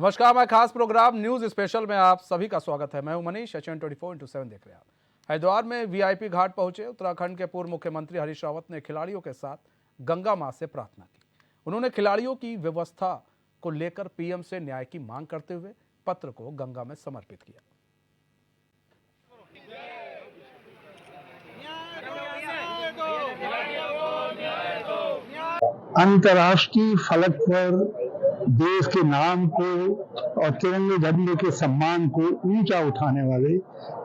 नमस्कार, मैं खास प्रोग्राम न्यूज स्पेशल में आप सभी का स्वागत है। मैं हूं मनीष, एचएन 24/7 देख रहे हैं आप। हरिद्वार में वीआईपी घाट पहुंचे उत्तराखंड के पूर्व मुख्यमंत्री हरीश रावत ने खिलाड़ियों के साथ गंगा मां से प्रार्थना की। उन्होंने खिलाड़ियों की व्यवस्था को लेकर पीएम से न्याय की मांग करते हुए पत्र को गंगा में समर्पित किया। अंतर्राष्ट्रीय फलक पर देश के नाम को और तिरंगे झंडे के सम्मान को ऊंचा उठाने वाले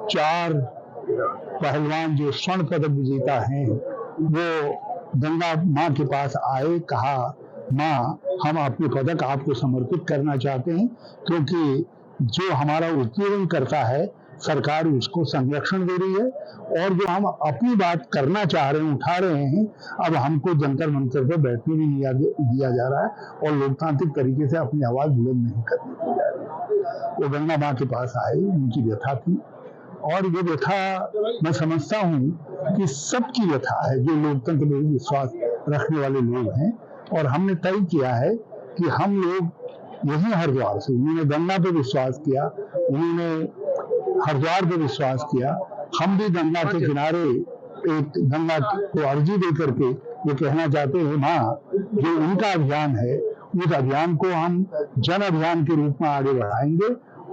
4 पहलवान जो स्वर्ण पदक विजेता हैं, वो गंगा मां के पास आए, कहा मां, हम अपने पदक आपको समर्पित करना चाहते हैं, क्योंकि जो हमारा उत्पीड़न करता है सरकार उसको संरक्षण दे रही है, और जो हम अपनी बात करना चाह रहे हैं, उठा रहे हैं, अब हमको जंतर मंतर पर बैठने भी नहीं दिया जा रहा है और लोकतांत्रिक तरीके से अपनी आवाज बुलंद नहीं करने दी जा रही है। वो गंगा मां के पास आए, उनकी व्यथा थी, और ये व्यथा मैं समझता हूँ कि सबकी व्यथा है जो लोकतंत्र में विश्वास रखने वाले लोग हैं। और हमने तय किया है कि हम लोग यही हरिद्वार से, उन्होंने गंगा पे विश्वास किया, उन्होंने हरिद्वार पे विश्वास किया, हम भी गंगा के किनारे एक गंगा को अर्जी दे करके ये कहना चाहते हैं मां, जो उनका अभियान है उस अभियान को हम जन अभियान के रूप में आगे बढ़ाएंगे,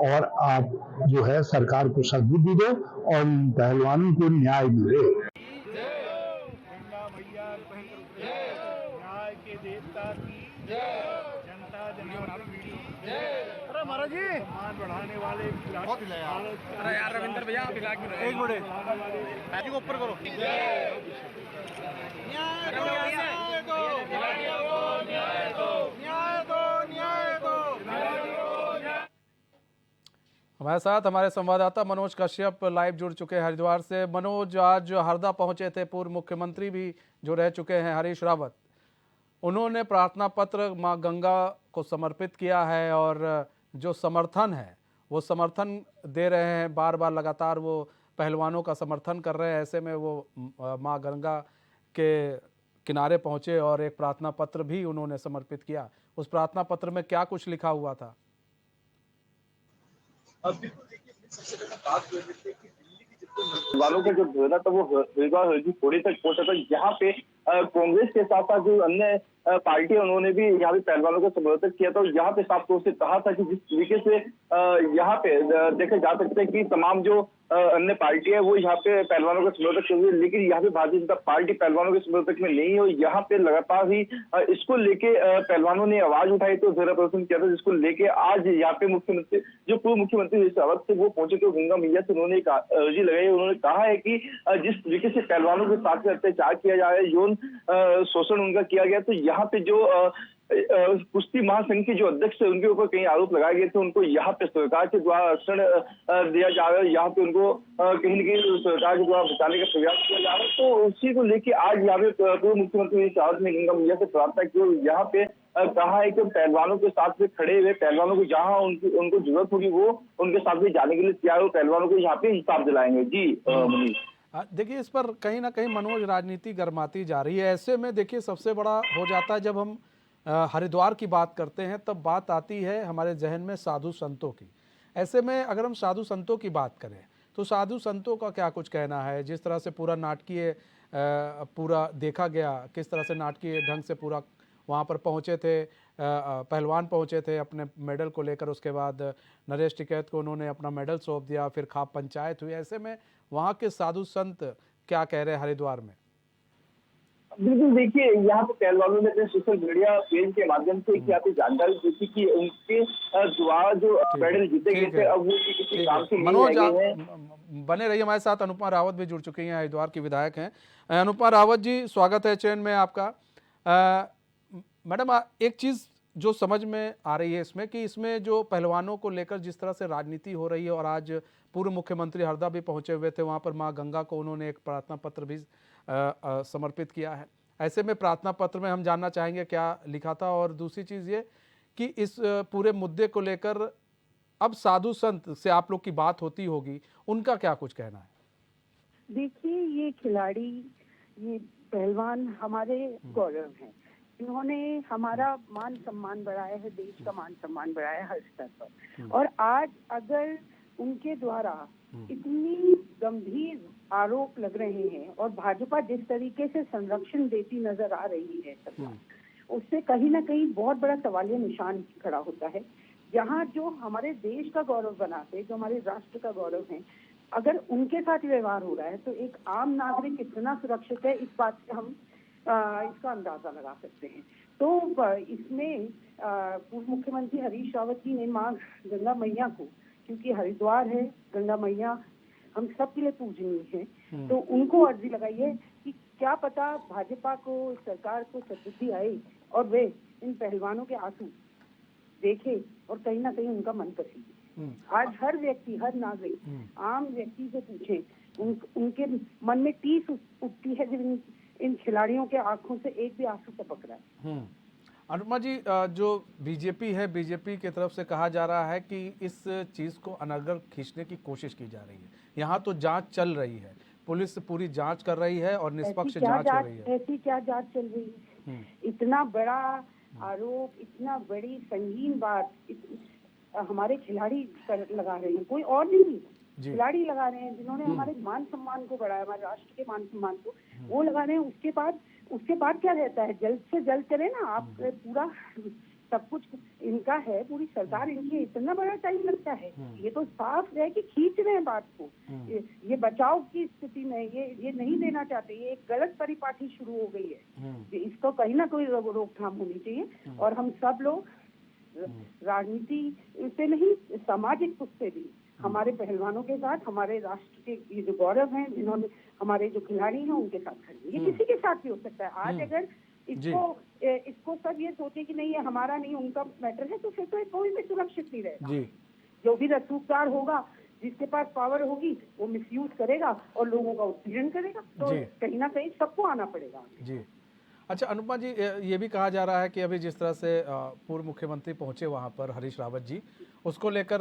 और आप जो है सरकार को सद्बुद्धि दो और पहलवानों को न्याय मिले। अरे महाराज जी मान बढ़ाने वाले अरे यार रविंदर भैया एक मिनट बैठी को ऊपर करो। हमारे साथ हमारे संवाददाता मनोज कश्यप लाइव जुड़ चुके हैं हरिद्वार से। मनोज, आज हरदा पहुंचे थे पूर्व मुख्यमंत्री भी जो रह चुके हैं हरीश रावत, उन्होंने प्रार्थना पत्र मां गंगा को समर्पित किया है और जो समर्थन है वो समर्थन दे रहे हैं, बार बार लगातार वो पहलवानों का समर्थन कर रहे हैं। ऐसे में वो मां गंगा के किनारे पहुंचे और एक प्रार्थना पत्र भी उन्होंने समर्पित किया। उस प्रार्थना पत्र में क्या कुछ लिखा हुआ था? वालों का जो घेरा था वो हरिद्वार थोड़ी तक पहुंचा था। यहाँ पे कांग्रेस के साथ साथ जो अन्य पार्टियां, उन्होंने भी यहाँ पे पहलवानों को समर्थन किया था। यहाँ पे साफ तौर से कहा था कि जिस तरीके से यहाँ पे देखे जा सकते हैं कि तमाम जो अन्य पार्टियां वो यहाँ पे पहलवानों को समर्थक हुई, लेकिन यहाँ पे भारतीय जनता पार्टी पहलवानों के समर्थक में नहीं है। यहाँ पे लगातार ही इसको लेके पहलवानों ने आवाज उठाई तो घेरा प्रदर्शन किया था, जिसको लेके आज यहाँ पे मुख्यमंत्री, जो पूर्व मुख्यमंत्री हरीश रावत थे, वो पहुंचे तो गंगा मैया से उन्होंने एक अर्जी लगाई। उन्होंने कहा है कि जिस तरीके से पहलवानों के साथ में अत्याचार किया जा रहा है, यौन शोषण उनका किया गया, तो यहाँ पे जो कुश्ती महासंघ के जो अध्यक्ष है उनके ऊपर कई आरोप लगाए गए थे, उनको यहाँ पे सरकार के द्वारा आरक्षण दिया जा रहा है, यहाँ पे उनको कहीं न कहीं सरकार के द्वारा बचाने का प्रयास किया जा रहा है। तो उसी को लेके आज यहाँ पे पूर्व मुख्यमंत्री हरीश रावत ने गंगा मैया से प्रार्थना की और यहाँ पे कहा है कि पहलवानों के साथ में खड़े हुए, पहलवानों को जहाँ उनको जरूरत होगी वो उनके साथ में जाने के लिए तैयार हो, पहलवानों को यहाँ पे इंसाफ दिलाएंगे। जी मनीष, देखिए, इस पर कहीं ना कहीं मनोज राजनीति गर्माती जा रही है। ऐसे में देखिए, सबसे बड़ा हो जाता है जब हम हरिद्वार की बात करते हैं तब बात आती है हमारे जहन में साधु संतों की। ऐसे में अगर हम साधु संतों की बात करें तो साधु संतों का क्या कुछ कहना है? जिस तरह से पूरा नाटकीय पूरा देखा गया, किस तरह से नाटकीय ढंग से पूरा वहाँ पर पहुँचे थे, पहलवान पहुँचे थे अपने मेडल को लेकर, उसके बाद नरेश टिकैत को उन्होंने अपना मेडल सौंप दिया, फिर खाप पंचायत हुई। ऐसे में वहाँ के साधु संत क्या कह रहे हैं हरिद्वार में? बिल्कुल, देखिए यहाँ पे पहलवानों ने अपने सोशल मीडिया पेज के माध्यम से यहाँ पे जानकारी दी थी कि उनके द्वारा जो मेडल जीते गए थे अब वो किसी काम से मनोज, बने रहिए हमारे साथ। अनुपमा रावत भी जुड़ चुकी हैं, हरिद्वार की विधायक हैं। अनुपमा रावत जी, स्वागत है चैन में आपका। मैडम, एक चीज़ जो समझ में आ रही है इसमें कि इसमें जो पहलवानों को लेकर जिस तरह से राजनीति हो रही है, और आज पूर्व मुख्यमंत्री हरदा भी पहुंचे हुए थे, वहां पर मां गंगा को उन्होंने एक प्रार्थना पत्र भी समर्पित किया है। ऐसे में प्रार्थना पत्र में हम जानना चाहेंगे क्या लिखा था, और दूसरी चीज़ ये कि इस पूरे मुद्दे को लेकर अब साधु संत से आप लोग की बात होती होगी, उनका क्या कुछ कहना है? देखिए, ये खिलाड़ी, ये पहलवान हमारे गौरव हैं। इन्होंने हमारा मान सम्मान बढ़ाया है, देश का मान सम्मान बढ़ाया है हर स्तर पर। और आज अगर उनके द्वारा इतनी गंभीर आरोप लग रहे हैं और भाजपा जिस तरीके से संरक्षण देती नजर आ रही है सरकार, उससे कहीं ना कहीं बहुत बड़ा सवालिया निशान खड़ा होता है। जहाँ जो हमारे देश का गौरव बनाते, जो हमारे राष्ट्र का गौरव है, अगर उनके साथ व्यवहार हो रहा है तो एक आम नागरिक कितना सुरक्षित है, इस बात से हम इसका अंदाजा लगा सकते हैं। तो इसमें पूर्व मुख्यमंत्री हरीश रावत जी ने मां गंगा मैया को, क्योंकि हरिद्वार है, गंगा मैया हम सब के लिए पूजनीय है, तो उनको अर्जी लगाई है कि क्या पता भाजपा को, सरकार को सद्बुद्धि आए और वे इन पहलवानों के आंसू देखे और कहीं ना कहीं उनका मन पसीजे। आज हर व्यक्ति, हर नागरिक, आम व्यक्ति से पूछे, उनके मन में टीस उठती है जब इन खिलाड़ियों के आंखों से एक भी आंसू टपक रहा है। अनुपमा जी, जो बीजेपी है, बीजेपी की तरफ से कहा जा रहा है कि इस चीज़ को अनगर खींचने की कोशिश की जा रही है। यहाँ तो जांच चल रही है, पुलिस पूरी जांच कर रही है और निष्पक्ष जांच हो रही है। ऐसी क्या जांच चल रही है? इतना बड़ा आरोप, इतना बड़ी संगीन बात हमारे खिलाड़ी लगा रहे हैं, कोई और नहीं, खिलाड़ी लगा रहे हैं जिन्होंने हमारे मान सम्मान को बढ़ाया, हमारे राष्ट्र के मान सम्मान को, वो लगा रहे हैं। उसके बाद क्या रहता है? जल्द से जल्द करें ना आप, पूरा सब कुछ इनका है, पूरी सरकार इनकी है, इतना बड़ा टाइम लगता है। ये तो साफ है कि खींच रहे हैं बात को, ये बचाव की स्थिति में, ये नहीं देना चाहते, ये एक गलत परिपाटी शुरू हो गई है। इसको कहीं ना कोई रोकथाम होनी चाहिए। और हम सब लोग राजनीति से नहीं, सामाजिक रूप से भी हमारे पहलवानों के साथ, हमारे राष्ट्र के ये जो गौरव हैं, जिन्होंने हमारे जो खिलाड़ी हैं उनके साथ खड़े। ये किसी के साथ भी हो सकता है। आज अगर इसको सब ये सोचे कि नहीं ये हमारा नहीं उनका मैटर है, तो फिर तो कोई भी सुरक्षित नहीं रहेगा। जो भी रसूखदार होगा, जिसके पास पावर होगी, वो मिसयूज करेगा और लोगों का उत्पीड़न करेगा। तो कहीं ना कहीं सबको आना पड़ेगा। जी अच्छा अनुपमा जी, ये भी कहा जा रहा है कि अभी जिस तरह से पूर्व मुख्यमंत्री पहुंचे वहां पर हरीश रावत जी, उसको लेकर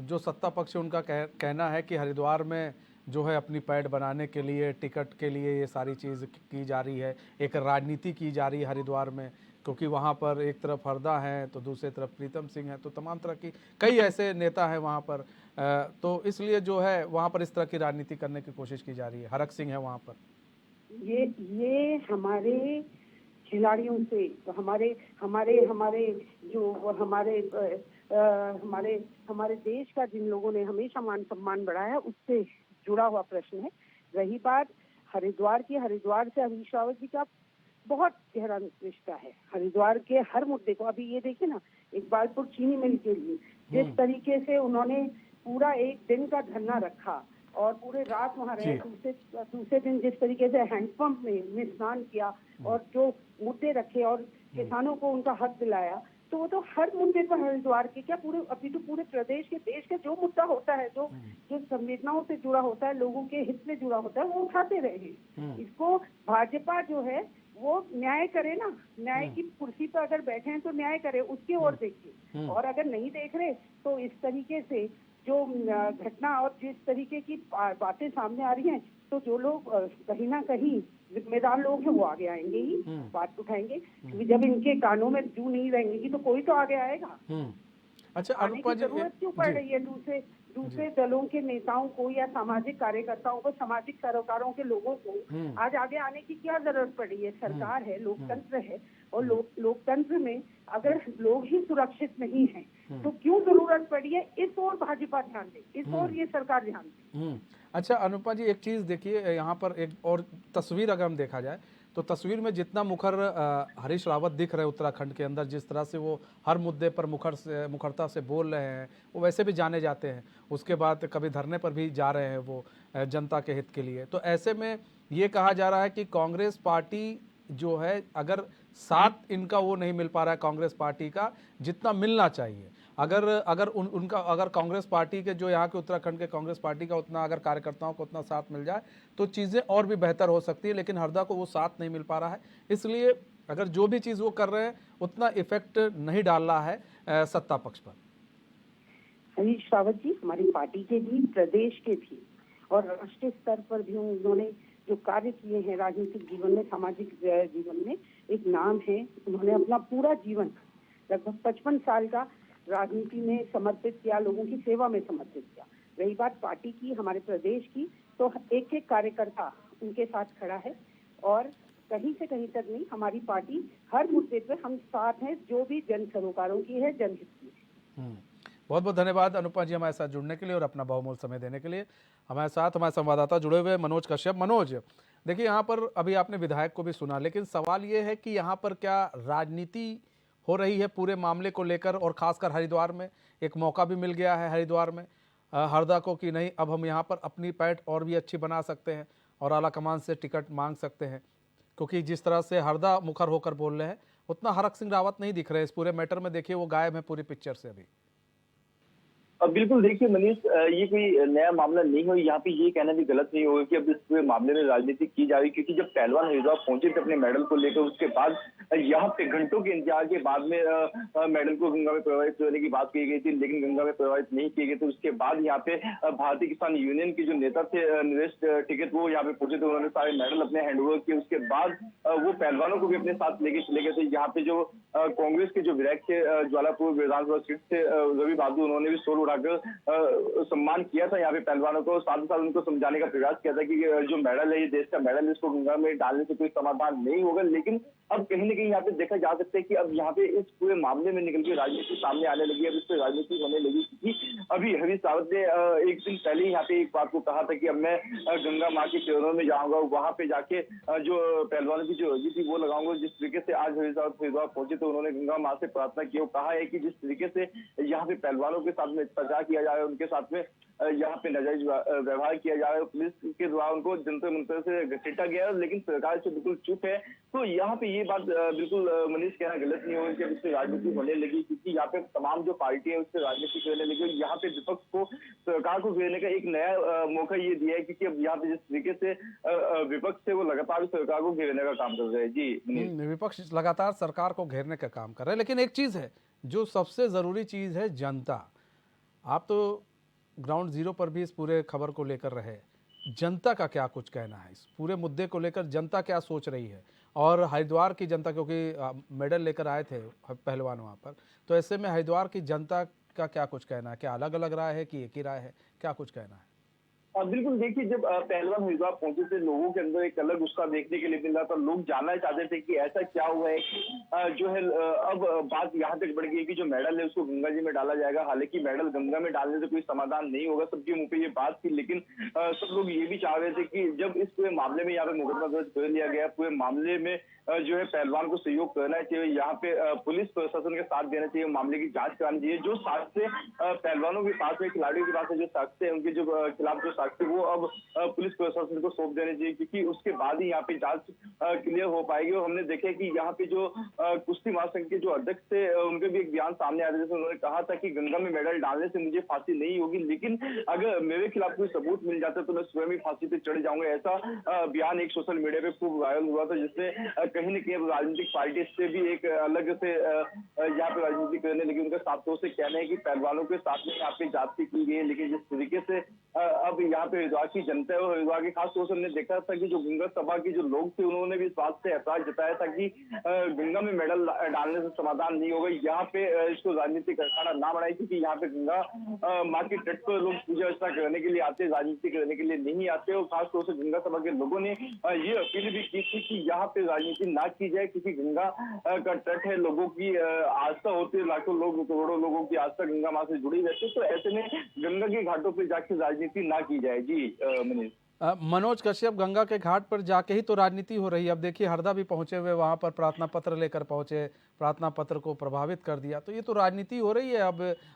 जो सत्ता पक्ष है उनका कहना है कि हरिद्वार में जो है अपनी पैड बनाने के लिए, टिकट के लिए ये सारी चीज़ की जा रही है, एक राजनीति की जा रही है हरिद्वार में, क्योंकि वहाँ पर एक तरफ हरदा हैं तो दूसरी तरफ प्रीतम सिंह हैं, तो तमाम तरह की कई ऐसे नेता हैं वहाँ पर, तो इसलिए जो है वहाँ पर इस तरह की राजनीति करने की कोशिश की जा रही है। हरक सिंह है वहाँ पर। ये हमारे खिलाड़ियों से, तो हमारे जो हमारे देश का जिन लोगों ने हमेशा मान सम्मान बढ़ाया, उससे जुड़ा हुआ प्रश्न है। रही बात हरिद्वार की, हरिद्वार से हरीश रावत जी का बहुत गहरा रिश्ता है। हरिद्वार के हर मुद्दे को, अभी ये देखिए ना, इकबालपुर चीनी मिल के लिए जिस तरीके से उन्होंने पूरा एक दिन का धरना रखा और पूरे रात वहाँ रहे, दूसरे दिन जिस तरीके से हैंडपंप में स्नान किया और जो मुद्दे रखे और किसानों को उनका हक दिलाया, तो वो तो हर मुद्दे पर हरिद्वार के क्या पूरे, अभी तो पूरे प्रदेश के, देश के जो मुद्दा होता है, जो संवेदनाओं से जुड़ा होता है, लोगों के हित में जुड़ा होता है, वो उठाते रहे। इसको भाजपा जो है वो न्याय करे ना, न्याय की कुर्सी पर अगर बैठे हैं तो न्याय करे, उसकी ओर देखिए। और अगर नहीं देख रहे तो इस तरीके से जो घटना और जिस तरीके की बातें सामने आ रही हैं, तो जो लोग कहीं ना कहीं जिम्मेदार लोग हैं वो आगे आएंगे ही, बात उठाएंगे। जब इनके कानों में जू नहीं रहेंगी तो कोई तो आगे आएगा। अच्छा अनुपमा जी, जरूरत क्यों पड़ रही है दूसरे दलों के नेताओं को या सामाजिक कार्यकर्ताओं को, सामाजिक सरोकारों के लोगों को आज आगे आने की क्या जरूरत पड़ रही है? सरकार है, लोकतंत्र है, और लोकतंत्र में अगर लोग ही सुरक्षित नहीं हैं तो क्यों जरूरत पड़ी है? इस ओर भाजपा ध्यान दे, इस ओर ये सरकार ध्यान दे। अच्छा अनुपमा जी, एक चीज़ देखिए, यहाँ पर एक और तस्वीर अगर हम देखा जाए तो तस्वीर में जितना मुखर हरीश रावत दिख रहे हैं उत्तराखंड के अंदर, जिस तरह से वो हर मुद्दे पर मुखरता से बोल रहे हैं, वो वैसे भी जाने जाते हैं। उसके बाद कभी धरने पर भी जा रहे हैं वो जनता के हित के लिए। तो ऐसे में ये कहा जा रहा है कि कांग्रेस पार्टी जो है, अगर साथ इनका वो नहीं मिल पा रहा है कांग्रेस पार्टी का जितना मिलना चाहिए, अगर कांग्रेस पार्टी के, जो यहाँ के उत्तराखंड के कांग्रेस पार्टी का उतना, अगर कार्यकर्ताओं को उतना साथ मिल जाए तो चीज़ें और भी बेहतर हो सकती है। लेकिन हरदा को वो साथ नहीं मिल पा रहा है, इसलिए अगर जो भी चीज़ वो कर रहे हैं उतना इफेक्ट नहीं डाल रहा है सत्ता पक्ष पर। हरीश रावत जी हमारी पार्टी के भी, प्रदेश के भी और राष्ट्रीय स्तर पर भी उन्होंने जो कार्य किए हैं राजनीतिक जीवन में, सामाजिक जीवन में, एक नाम है। उन्होंने अपना पूरा जीवन लगभग 55 साल का राजनीति में समर्पित किया, लोगों की सेवा में समर्पित किया। रही बात पार्टी की, हमारे प्रदेश की, तो एक एक कार्यकर्ता उनके साथ खड़ा है और कहीं से कहीं तक नहीं, हमारी पार्टी हर मुद्दे पर हम साथ हैं, जो भी जन सरोकारों की है, जनहित की है। बहुत बहुत धन्यवाद अनुपमा जी हमारे साथ जुड़ने के लिए और अपना बहुमूल्य समय देने के लिए। हमारे साथ हमारे संवाददाता जुड़े हुए मनोज कश्यप। मनोज, देखिए यहाँ पर अभी आपने विधायक को भी सुना, लेकिन सवाल ये है कि यहाँ पर क्या राजनीति हो रही है पूरे मामले को लेकर, और खासकर हरिद्वार में एक मौका भी मिल गया है हरिद्वार में हरदा को कि नहीं, अब हम यहाँ पर अपनी पैठ और भी अच्छी बना सकते हैं और आला कमान से टिकट मांग सकते हैं, क्योंकि जिस तरह से हरदा मुखर होकर बोल रहे हैं उतना हरक सिंह रावत नहीं दिख रहे हैं इस पूरे मैटर में। देखिए वो गायब है पूरी पिक्चर से अभी। बिल्कुल, देखिए मनीष, ये कोई नया मामला नहीं हो। यहाँ पे ये कहना भी गलत नहीं होगा कि अब इस पूरे मामले में राजनीति की जा रही, क्योंकि जब पहलवान हरिद्वार पहुंचे थे अपने मेडल को लेकर, उसके बाद यहाँ पे घंटों के इंतजार के बाद में मेडल को गंगा में प्रवाहित करने की बात की गई थी, लेकिन गंगा में प्रवाहित नहीं की गई। तो उसके बाद यहाँ पे भारतीय किसान यूनियन के जो नेता थे नरेश टिकैत, वो यहाँ पे पहुंचे थे, उन्होंने सारे मेडल अपने हैंडओवर किए। उसके बाद वो पहलवानों को भी अपने साथ लेके चले गए थे। यहाँ पे जो कांग्रेस के जो विधायक थे ज्वालापुर विधानसभा सीट से रवि बहादुर, उन्होंने भी शोर उठाकर सम्मान किया था यहाँ पे पहलवानों को। साथ ही साथ उनको समझाने का प्रयास किया था कि जो मेडल है, ये देश का मेडल है, इसको गंगा में डालने से कोई समाधान नहीं होगा। लेकिन अब कहीं ना कहीं यहाँ पे देखा जा सकता है कि अब यहाँ पे इस पूरे मामले में निकल के राजनीति सामने आने लगी है, अब इस पर राजनीति होने लगी। क्योंकि अभी हरीश रावत ने एक दिन पहले यहाँ पे एक बात को कहा था कि अब मैं गंगा माँ के चरणों में जाऊंगा, वहां पे जाके जो पहलवानों की जो अर्जी थी वो लगाऊंगा। जिस तरीके से आज हरीश रावत हरिद्वार पहुंचे तो उन्होंने गंगा माँ से प्रार्थना की, कहा है कि जिस तरीके से यहाँ पे पहलवानों के साथ में अत्याचार किया जा रहा है, उनके साथ में यहाँ पे नाजायज व्यवहार किया जा रहा है, पुलिस के द्वारा उनको जंतर मंतर से घसीटा गया है, लेकिन सरकार से बिल्कुल चुप है। तो यहाँ पे ये बात बिल्कुल मनीष कहना गलत नहीं होगी कि अब इससे राजनीति होने लगी, क्योंकि यहाँ पे तमाम जो पार्टी है उससे राजनीति करने लगी। यहाँ पे विपक्ष को, सरकार को घेरने का एक नया मौका ये दिया है, क्योंकि अब यहाँ पे जिस तरीके से विपक्ष है वो लगातार सरकार को घेरने का काम कर रहे हैं। जी, विपक्ष लगातार सरकार को घेरने का काम कर रहे हैं, लेकिन एक चीज़ है जो सबसे ज़रूरी चीज़ है, जनता। आप तो ग्राउंड जीरो पर भी इस पूरे खबर को लेकर रहे, जनता का क्या कुछ कहना है इस पूरे मुद्दे को लेकर, जनता क्या सोच रही है? और हरिद्वार की जनता, क्योंकि मेडल लेकर आए थे पहलवान वहाँ पर, तो ऐसे में हरिद्वार की जनता का क्या कुछ कहना है? क्या अलग अलग राय है कि एक ही राय है? क्या कुछ कहना है? बिल्कुल, देखिए जब पहलवान हरिद्वार पहुंचे थे, लोगों के अंदर एक अलग उत्साह देखने के लिए मिल रहा था। लोग जानना चाहते थे कि ऐसा क्या हुआ है कि जो है अब बात यहाँ तक बढ़ गई कि जो मेडल है उसको गंगा जी में डाला जाएगा। हालांकि मेडल गंगा में डालने से कोई समाधान नहीं होगा, सबके मुंह पे ये बात थी, लेकिन सब लोग ये भी चाह रहे थे कि जब इस पूरे मामले में यहाँ पे मुकदमा दर्ज कर लिया गया, पूरे मामले में जो है पहलवान को सहयोग करना चाहिए, यहाँ पे पुलिस प्रशासन का साथ देना चाहिए, मामले की जांच करानी चाहिए। जो साक्ष्य पहलवानों के पास में, खिलाड़ियों के पास में जो साक्ष्य है, उनके जो खिलाफ जो साक्ष्य वो अब पुलिस प्रशासन को सौंप देने चाहिए, क्योंकि उसके बाद ही यहाँ पे जांच क्लियर हो पाएगी। और हमने देखा कि यहाँ पे जो कुश्ती महासंघ के जो अध्यक्ष थे, उनके भी एक बयान सामने आया था, जिसमें उन्होंने कहा था कि गंगा में मेडल डालने से मुझे फांसी नहीं होगी, लेकिन अगर मेरे खिलाफ कोई सबूत मिल जाता तो मैं स्वयं ही फांसी पे चढ़ जाऊंगा। ऐसा बयान एक सोशल मीडिया पे खूब वायरल हुआ था, जिससे कहीं न कहीं राजनीतिक पार्टी से भी एक अलग से यहाँ पे राजनीति करने लगी। उनका साफ तौर से कहना है कि पहलवानों के साथ में यहाँ पे जाति की गई है, लेकिन जिस तरीके से अब यहाँ पे हरिद्वार की जनता है और हरिद्वार की खास तौर से हमने देखा था कि जो गंगा सभा के जो लोग थे, उन्होंने भी इस बात से एतराज जताया था कि गंगा में मेडल डालने से समाधान नहीं होगा। यहाँ पे इसको राजनीतिक अखाड़ा ना बनाए, क्योंकि यहाँ पे गंगा माँ के तट पर लोग पूजा अर्चना करने के लिए आते, राजनीति करने के लिए नहीं आते। और खास तौर से गंगा सभा के लोगों ने ये अपील भी की थी कि यहाँ पे राजनीति ना की जाए, क्योंकि गंगा का तट है, लोगों की आस्था होती है, लाखों लोग, करोड़ों लोगों की आस्था गंगा माँ से जुड़ी रहती है। तो ऐसे में गंगा के घाटों पर जाके राजनीति ना की जाए। जी मनीष। मनोज कश्यप, गंगा के घाट पर जाके ही तो राजनीति हो रही है। अब देखिए हरदा भी पहुंचे हुए, वहां पर प्रार्थना पत्र लेकर पहुंचे, प्रार्थना पत्र को प्रभावित कर दिया, तो ये तो राजनीति हो रही है।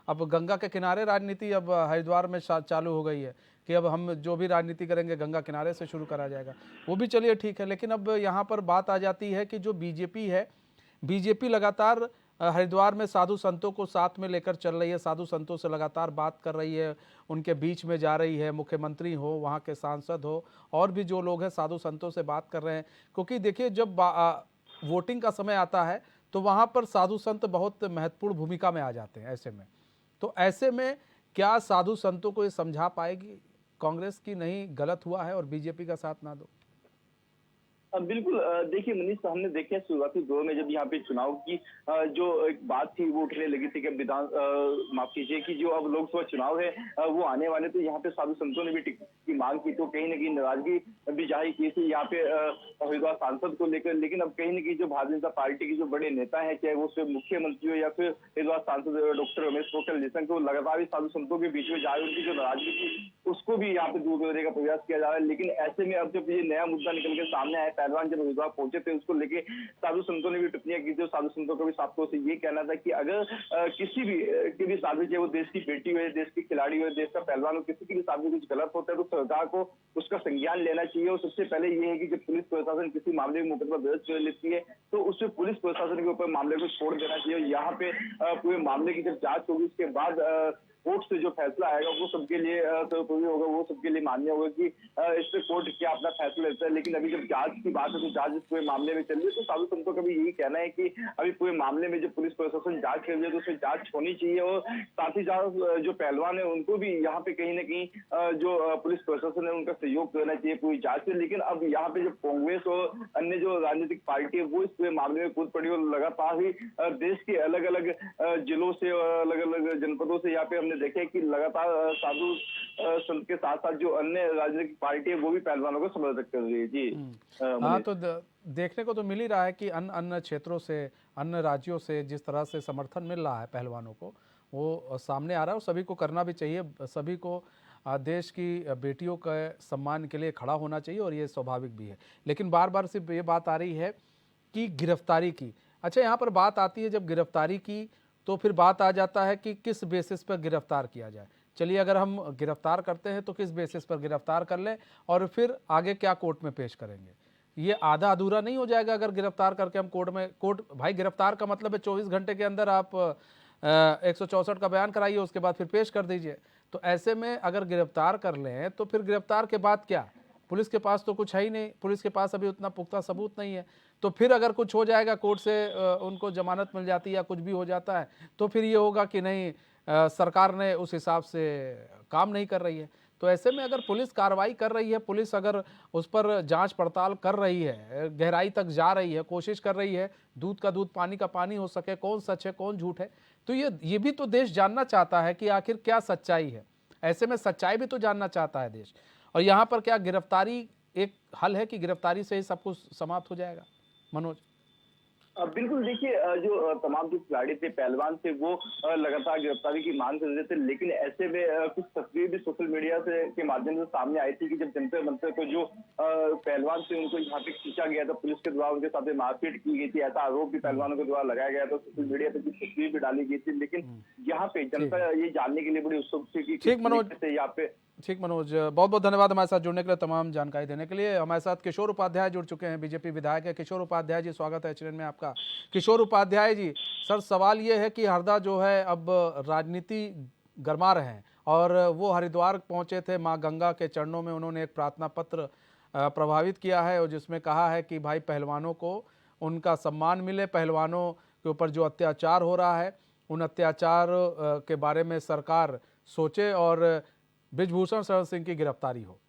अब गंगा के किनारे राजनीति अब हरिद्वार में चालू हो गई है कि अब हम जो भी राजनीति करेंगे गंगा किनारे से शुरू करा जाएगा। वो भी चलिए ठीक है, लेकिन अब यहाँ पर बात आ जाती है कि जो बीजेपी है, बीजेपी लगातार हरिद्वार में साधु संतों को साथ में लेकर चल रही है, साधु संतों से लगातार बात कर रही है, उनके बीच में जा रही है, मुख्यमंत्री हो, वहाँ के सांसद हो, और भी जो लोग हैं साधु संतों से बात कर रहे हैं। क्योंकि देखिए जब वोटिंग का समय आता है तो वहाँ पर साधु संत बहुत महत्वपूर्ण भूमिका में आ जाते हैं। ऐसे में तो ऐसे में क्या साधु संतों को ये समझा पाएगी कांग्रेस की नहीं, गलत हुआ है और बीजेपी का साथ ना दो? बिल्कुल देखिए मनीष, हमने देखा शुरुआती दौर में जब यहाँ पे चुनाव की जो एक बात थी वो उठने लगी थी कि माफ कीजिए कि जो अब लोकसभा चुनाव है वो आने वाले, तो यहाँ पे साधु संतों ने भी टिकट की मांग की, तो कहीं ना कहीं नाराजगी भी जाहिर की थी यहाँ पे हरिद्वार सांसद को लेकर। लेकिन अब कहीं ना कहीं जो भारतीय जनता पार्टी के जो बड़े नेता है, चाहे वो सिर्फ मुख्यमंत्री हो या फिर हरिद्वार सांसद डॉक्टर रमेश पोखरियाल निशंक, वो लगातार साधु संतों के बीच में जा रही, उनकी जो नाराजगी थी उसको भी यहाँ पे दूर करने का प्रयास किया जा रहा है। लेकिन ऐसे में अब जब ये नया मुद्दा निकल के सामने आया, पहलवान जब हरिद्वार पहुंचे थे, उसको लेके साधु संतों ने भी टिप्पणियां की थी। साधु संतों का भी साफ तौर से ये कहना था कि अगर किसी भी साधु, चाहे वो देश की बेटी हो, देश की खिलाड़ी हो, देश का पहलवान हो, किसी की भी साधु कुछ गलत होता है तो सरकार को उसका संज्ञान लेना चाहिए। और सबसे पहले ये है कि जब पुलिस प्रशासन किसी मामले में मुकदमा दर्ज कर लेती है तो उससे पुलिस प्रशासन के ऊपर मामले को छोड़ देना चाहिए। यहाँ पे पूरे मामले की जब जांच होगी उसके बाद कोर्ट से जो फैसला आएगा वो सबके लिए होगा, वो सबके लिए मान्य होगा कि इस पे कोर्ट क्या अपना फैसला लेता है। लेकिन अभी जब जांच की बात है तो जांच इस पूरे मामले में चल रही है, तो साधु संतों का भी यही कहना है कि अभी पूरे मामले में जब पुलिस प्रशासन जांच कर रही है तो उसमें जांच होनी चाहिए। और साथ ही साथ जो पहलवान है उनको भी यहाँ पे कहीं ना कहीं जो पुलिस प्रशासन है उनका सहयोग करना चाहिए पूरी जांच में। लेकिन अब यहाँ पे जो कांग्रेस और अन्य जो राजनीतिक पार्टी है वो इस पूरे मामले में कूद पड़ी और लगातार ही देश के अलग अलग जिलों से और अलग अलग जनपदों से यहाँ पे हमने देखे कि लगातार साधु संत के साथ साथ जो अन्य राजनीतिक पार्टी है वो भी पहलवानों को समर्थन कर रही है। जी हाँ, तो देखने को तो मिल ही रहा है कि अन्य अन्य क्षेत्रों से, अन्य राज्यों से जिस तरह से समर्थन मिल रहा है पहलवानों को, वो सामने आ रहा है और सभी को करना भी चाहिए। सभी को देश की बेटियों के सम्मान के लिए खड़ा होना चाहिए और ये स्वाभाविक भी है। लेकिन बार बार सिर्फ ये बात आ रही है कि गिरफ्तारी की। अच्छा, यहाँ पर बात आती है जब गिरफ्तारी की तो फिर बात आ जाता है कि किस बेसिस पर गिरफ्तार किया जाए। चलिए, अगर हम गिरफ्तार करते हैं तो किस बेसिस पर गिरफ्तार कर लें और फिर आगे क्या कोर्ट में पेश करेंगे। ये आधा अधूरा नहीं हो जाएगा अगर गिरफ्तार करके हम कोर्ट भाई, गिरफ्तार का मतलब है 24 घंटे के अंदर आप 164 का बयान कराइए, उसके बाद फिर पेश कर दीजिए। तो ऐसे में अगर गिरफ्तार कर लें तो फिर गिरफ्तार के बाद क्या? पुलिस के पास तो कुछ है ही नहीं, पुलिस के पास अभी उतना पुख्ता सबूत नहीं है। तो फिर अगर कुछ हो जाएगा, कोर्ट से उनको जमानत मिल जाती है या कुछ भी हो जाता है, तो फिर ये होगा कि नहीं, सरकार ने उस हिसाब से काम नहीं कर रही है। तो ऐसे में अगर पुलिस कार्रवाई कर रही है, पुलिस अगर उस पर जांच पड़ताल कर रही है, गहराई तक जा रही है, कोशिश कर रही है, दूध का दूध पानी का पानी हो सके, कौन सच है कौन झूठ है, तो ये भी तो देश जानना चाहता है कि आखिर क्या सच्चाई है। ऐसे में सच्चाई भी तो जानना चाहता है देश। और यहाँ पर क्या गिरफ्तारी एक हल है कि गिरफ्तारी से ही सब कुछ समाप्त हो जाएगा? मनोज। बिल्कुल, देखिए जो तमाम जो खिलाड़ी थे, पहलवान थे, वो लगातार गिरफ्तारी की मांग कर रहे थे। लेकिन ऐसे में कुछ तस्वीर भी सोशल मीडिया से के माध्यम से सामने आई थी कि जब जंतर मंतर को जो पहलवान थे उनको यहाँ पे खींचा गया था, पुलिस के द्वारा उनके साथ मारपीट की गई थी, ऐसा आरोप भी पहलवानों के द्वारा लगाया गया था। सोशल मीडिया पे कुछ तस्वीर भी डाली गई थी। लेकिन यहाँ पे जनता ये जानने के लिए बड़ी उत्सुक थी कि ठीक मनोज, यहाँ पे। ठीक मनोज, बहुत बहुत धन्यवाद हमारे साथ जुड़ने के लिए, तमाम जानकारी देने के लिए। हमारे साथ किशोर उपाध्याय जुड़ चुके हैं, बीजेपी विधायक है। किशोर उपाध्याय जी, स्वागत है एचएन में आपका। किशोर उपाध्याय जी, सर सवाल ये है कि हरदा जो है अब राजनीति गरमा रहे हैं और वो हरिद्वार पहुंचे थे, माँ गंगा के चरणों में उन्होंने एक प्रार्थना पत्र प्रभावित किया है और जिसमें कहा है कि भाई पहलवानों को उनका सम्मान मिले, पहलवानों के ऊपर जो अत्याचार हो रहा है उन अत्याचार के बारे में सरकार सोचे और बृजभूषण शरण सिंह की गिरफ्तारी हो।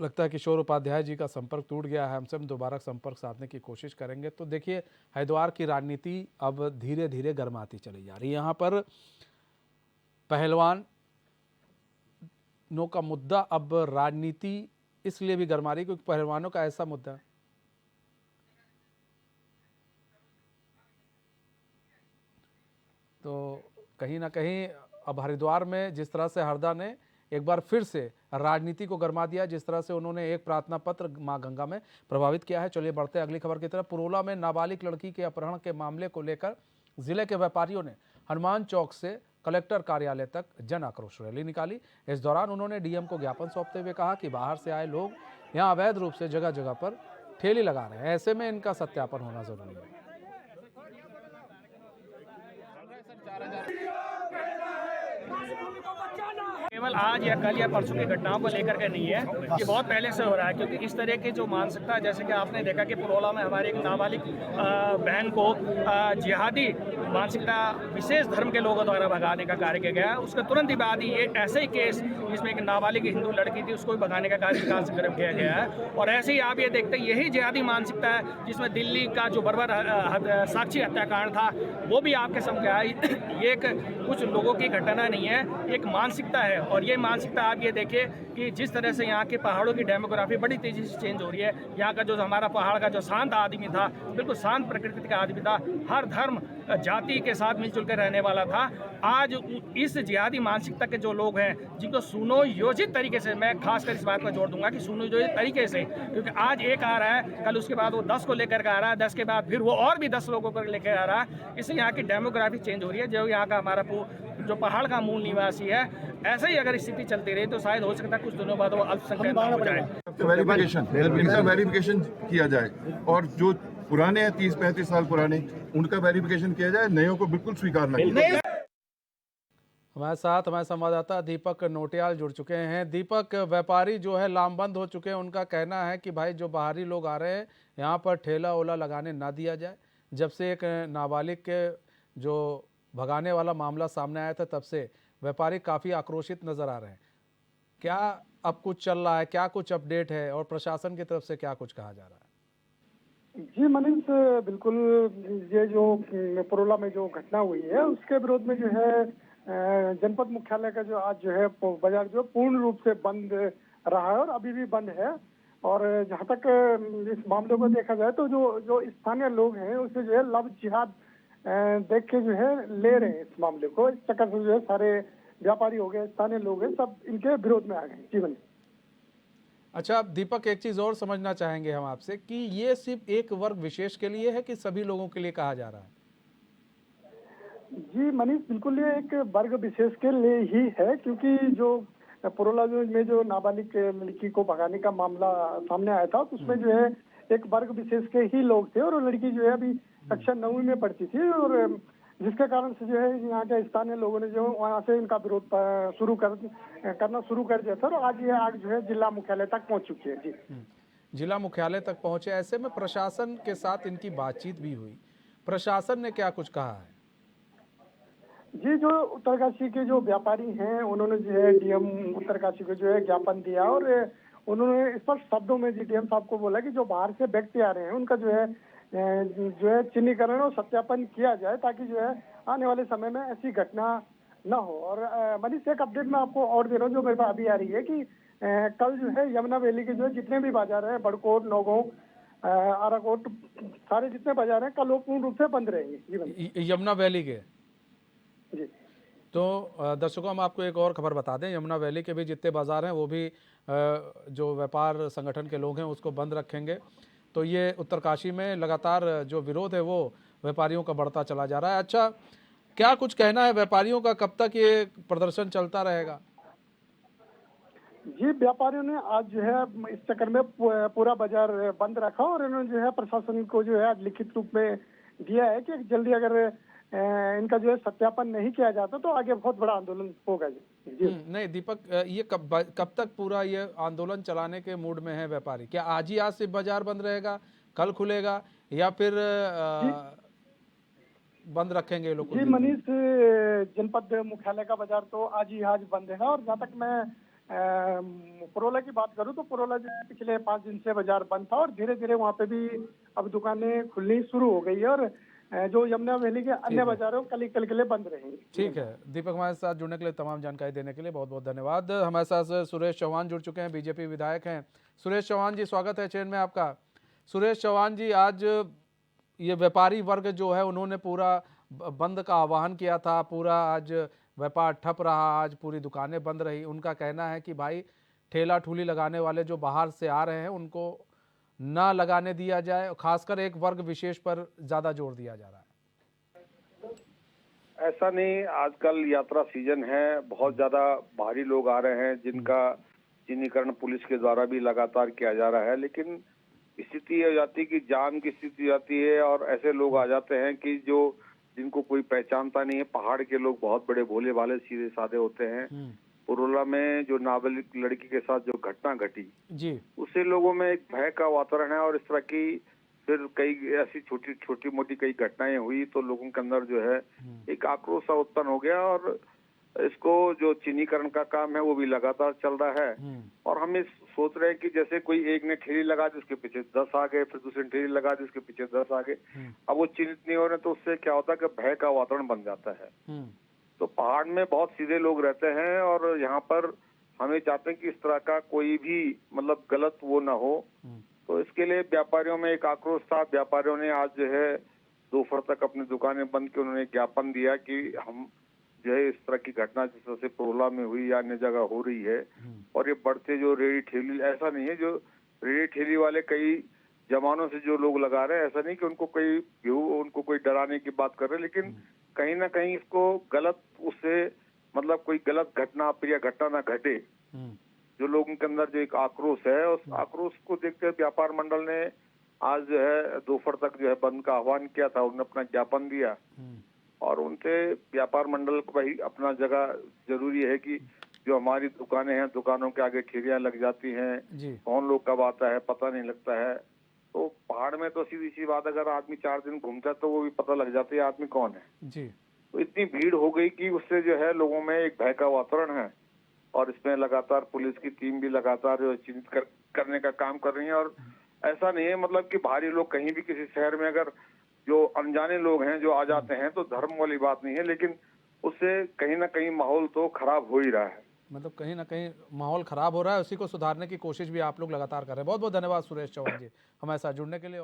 लगता है किशोर उपाध्याय जी का संपर्क टूट गया है, हमसे हम दोबारा संपर्क साधने की कोशिश करेंगे। तो देखिए, हरिद्वार की राजनीति अब धीरे धीरे गर्माती चली जा रही है। यहाँ पर पहलवानों का मुद्दा अब राजनीति इसलिए भी गर्मा रही क्योंकि पहलवानों का ऐसा मुद्दा है। तो कहीं ना कहीं अब हरिद्वार में जिस तरह से हरदा ने एक बार फिर से राजनीति को गरमा दिया, जिस तरह से उन्होंने एक प्रार्थना पत्र मां गंगा में प्रभावित किया है। चलिए बढ़ते हैं अगली खबर की तरफ। पुरोला में नाबालिग लड़की के अपहरण के मामले को लेकर जिले के व्यापारियों ने हनुमान चौक से कलेक्टर कार्यालय तक जन आक्रोश रैली निकाली। इस दौरान उन्होंने डीएम को ज्ञापन सौंपते हुए कहा कि बाहर से आए लोग यहाँ अवैध रूप से जगह जगह पर ठेली लगा रहे हैं, ऐसे में इनका सत्यापन होना जरूरी है। केवल आज या कल या परसों की घटनाओं को लेकर के नहीं है, ये बहुत पहले से हो रहा है। क्योंकि इस तरह की जो मानसिकता, जैसे कि आपने देखा कि पुरोला में हमारे एक नाबालिग बहन को जिहादी मानसिकता विशेष धर्म के लोगों द्वारा भगाने का कार्य किया गया। उसके तुरंत ही बाद ही ये ऐसे ही केस जिसमें एक नाबालिग हिंदू लड़की थी उसको भी भगाने का कार्यक्रम किया गया है। और ऐसे ही आप ये देखते हैं यही जिहादी मानसिकता है जिसमें दिल्ली का जो बर्बर साक्षी हत्याकांड था वो भी आपके सामने आया। ये एक कुछ लोगों की घटना नहीं है, एक मानसिकता है। और ये मानसिकता आप ये देखिए कि जिस तरह से यहाँ के पहाड़ों की डेमोग्राफी बड़ी तेजी से चेंज हो रही है। यहाँ का जो हमारा पहाड़ का जो शांत आदमी था, बिल्कुल शांत प्रकृति का आदमी था, हर धर्म जाति के साथ मिलजुल कर रहने वाला था, आज इस जिहादी मानसिकता के जो लोग हैं जिनको सुनियोजित तरीके से, मैं खासकर इस बात पर जोर दूंगा कि सुनियोजित तरीके से, क्योंकि आज एक आ रहा है, कल उसके बाद वो 10 को लेकर के आ रहा है, 10 के बाद फिर वो और भी 10 लोगों को लेकर आ रहा है। इससे यहाँ की डेमोग्राफी चेंज हो रही है। जो यहाँ का हमारा जो पहाड़ का मूल निवासी है, ऐसे ही अगर स्थिति चलती रही तो शायद हो सकता है कुछ दिनों बाद वो अल्पसंख्यक हो जाए। इनका वेरिफिकेशन किया जाए और जो पुराने हैं 30-35 साल पुराने, उनका वेरिफिकेशन किया जाए, नयों को बिल्कुल स्वीकार न किया। हमारे साथ हमारे संवाददाता दीपक नोटियाल जुड़ चुके हैं। दीपक, व्यापारी जो है लामबंद हो चुके हैं, उनका कहना है कि भाई जो बाहरी लोग आ रहे हैं यहाँ पर ठेला ओला लगाने ना दिया जाए। जब से एक नाबालिग के जो भगाने वाला मामला सामने आया था तब से व्यापारी काफ़ी आक्रोशित नज़र आ रहे हैं। क्या अब कुछ चल रहा है, क्या कुछ अपडेट है और प्रशासन की तरफ से क्या कुछ कहा जा रहा है? जी मनीष, बिल्कुल ये जो पुरोला में जो घटना हुई है उसके विरोध में जो है जनपद मुख्यालय का जो आज जो है बाजार जो पूर्ण रूप से बंद रहा है और अभी भी बंद है। और जहाँ तक इस मामले को देखा जाए तो जो स्थानीय लोग हैं उसे जो है लव जिहाद देख के जो है ले रहे हैं इस मामले को। इस चक्कर से जो है सारे व्यापारी हो गए, स्थानीय लोग हैं, सब इनके विरोध में आ गए। जी मनीष। अच्छा दीपक, एक चीज़ और समझना चाहेंगे हम आपसे कि ये सिर्फ एक वर्ग विशेष के लिए है कि सभी लोगों के लिए कहा जा रहा है? जी मनीष, बिल्कुल ये एक वर्ग विशेष के लिए ही है, क्योंकि जो पुरोला में जो नाबालिग लड़की को भगाने का मामला सामने आया था उसमें जो है एक वर्ग विशेष के ही लोग थे और वो लड़की जो है अभी कक्षा 9वीं में पढ़ती थी और जिसके कारण से जो है यहाँ के स्थानीय लोगों ने जो वहाँ से इनका विरोध करना शुरू कर दिया था और आज ये आग जो है जिला मुख्यालय तक पहुँच चुकी है। जी जिला मुख्यालय तक पहुँचे। ऐसे में प्रशासन के साथ इनकी बातचीत भी हुई, प्रशासन ने क्या कुछ कहा है? जी, जो उत्तरकाशी के जो व्यापारी हैं उन्होंने जो है डीएम उत्तरकाशी को जो है ज्ञापन दिया और उन्होंने स्पष्ट शब्दों में डीएम साहब को बोला कि जो बाहर से व्यक्ति आ रहे हैं उनका जो है चिन्हीकरण और सत्यापन किया जाए ताकि जो है आने वाले समय में ऐसी घटना न हो। और मनीष, एक अपडेट मैं आपको और दे रहा हूँ जो मेरे पास अभी आ रही है कि कल जो है यमुना वैली के जो है जितने भी बाजार हैं, बड़कोट, नौगांव, आराकोट, सारे जितने बाजार हैं कल वो पूर्ण रूप से बंद रहेंगे। यमुना वैली के? जी। तो दर्शकों, हम आपको एक और खबर बता दें, यमुना वैली के भी जितने बाजार हैं वो भी जो व्यापार संगठन के लोग हैं उसको बंद रखेंगे। तो ये उत्तरकाशी में लगातार जो विरोध है वो व्यापारियों का बढ़ता चला जा रहा है। अच्छा, क्या कुछ कहना है व्यापारियों का, कब तक ये प्रदर्शन चलता रहेगा? जी, व्यापारियों ने आज जो है इस चक्कर में पूरा बाजार बंद रखा और इन्होंने जो है प्रशासन को जो है आज लिखित रूप में दिया है कि जल्दी अगर इनका जो है सत्यापन नहीं किया जाता तो आगे बहुत बड़ा आंदोलन होगा। जी नहीं दीपक, ये कब तक पूरा ये आंदोलन चलाने के मूड में है व्यापारी? क्या आज से बाजार बंद रहेगा, कल खुलेगा, या फिर बंद रखेंगे लोग? जी मनीष, जनपद मुख्यालय का बाजार तो आज बंद है और जहाँ तक मैं पुरोला की बात करूं तो पुरोला जो पिछले 5 दिन से बाजार बंद था और धीरे धीरे वहाँ पे भी अब दुकानें खुलनी शुरू हो गई है और जो यमुना वैली के अन्य बाजारों कल के लिए बंद रहेंगे। ठीक है दीपक, हमारे साथ जुड़ने के लिए, तमाम जानकारी देने के लिए बहुत बहुत धन्यवाद। हमारे साथ सुरेश चौहान जुड़ चुके हैं, बीजेपी विधायक हैं। सुरेश चौहान जी, स्वागत है चैन में आपका। सुरेश चौहान जी, आज ये व्यापारी वर्ग जो है उन्होंने पूरा बंद का आह्वान किया था, पूरा आज व्यापार ठप रहा, आज पूरी दुकानें बंद रही। उनका कहना है कि भाई ठेला ठूली लगाने वाले जो बाहर से आ रहे हैं उनको ना लगाने दिया जाए, खासकर एक वर्ग विशेष पर ज्यादा जोर दिया जा रहा है। ऐसा नहीं, आजकल यात्रा सीजन है, बहुत ज्यादा बाहरी लोग आ रहे हैं जिनका चिन्हीकरण पुलिस के द्वारा भी लगातार किया जा रहा है, लेकिन स्थिति हो जाती है कि जाम की स्थिति हो जाती है और ऐसे लोग आ जाते हैं कि जिनको कोई पहचानता नहीं है। पहाड़ के लोग बहुत बड़े भोले भाले सीधे साधे होते हैं, पुरोला में जो नाबालिग लड़की के साथ जो घटना घटी, जी उससे लोगों में एक भय का वातावरण है। और इस तरह की फिर कई ऐसी छोटी मोटी कई घटनाएं हुई तो लोगों के अंदर जो है एक आक्रोश सा उत्पन्न हो गया। और इसको जो चिन्हीकरण का काम है वो भी लगातार चल रहा है। और हम इस सोच रहे हैं कि जैसे कोई एक ने ठेली लगा दी, उसके पीछे 10 आ गए, फिर दूसरे ने ठेली लगा दी, उसके पीछे 10 आ गए। अब वो चिन्हित नहीं हो रहे तो उससे क्या होता है कि भय का वातावरण बन जाता है। तो पहाड़ में बहुत सीधे लोग रहते हैं और यहाँ पर हमें चाहते हैं कि इस तरह का कोई भी मतलब गलत वो ना हो। तो इसके लिए व्यापारियों में एक आक्रोश था। व्यापारियों ने आज जो है दोपहर तक अपनी दुकानें बंद की, उन्होंने ज्ञापन दिया कि हम जो है इस तरह की घटना जिस तरह से पुरोला में हुई या अन्य जगह हो रही है, और ये बढ़ते जो रेडी ठेली, ऐसा नहीं है जो रेडी ठेली वाले कई जमानों से जो लोग लगा रहे हैं, ऐसा नहीं कि उनको कोई डराने की बात कर रहे हैं, लेकिन कहीं ना कहीं इसको गलत उससे मतलब कोई गलत घटना अप्रिय घटना ना घटे। जो लोगों के अंदर जो एक आक्रोश है, उस आक्रोश को देखते हुए व्यापार मंडल ने आज जो है दोपहर तक जो है बंद का आह्वान किया था। उन्होंने अपना ज्ञापन दिया और उनसे व्यापार मंडल को भाई अपना जगह जरूरी है कि जो हमारी दुकानें हैं, दुकानों के आगे ठेलियां लग जाती हैं, कौन लोग कब आता है पता नहीं लगता है। तो पहाड़ में तो सीधी सी बात, अगर आदमी 4 दिन घूमता है तो वो भी पता लग जाता है आदमी कौन है। जी तो इतनी भीड़ हो गई कि उससे जो है लोगों में एक भय का वातावरण है। और इसमें लगातार पुलिस की टीम भी लगातार चिन्हित करने का काम कर रही है। और ऐसा नहीं है मतलब कि भारी लोग कहीं भी किसी शहर में अगर जो अनजाने लोग हैं जो आ जाते हैं तो धर्म वाली बात नहीं है, लेकिन उससे कहीं ना कहीं माहौल तो खराब हो ही रहा है। मतलब कहीं ना कहीं माहौल खराब हो रहा है, उसी को सुधारने की कोशिश भी आप लोग लगातार कर रहे हैं। बहुत बहुत धन्यवाद सुरेश चौहान जी हमारे साथ जुड़ने के लिए।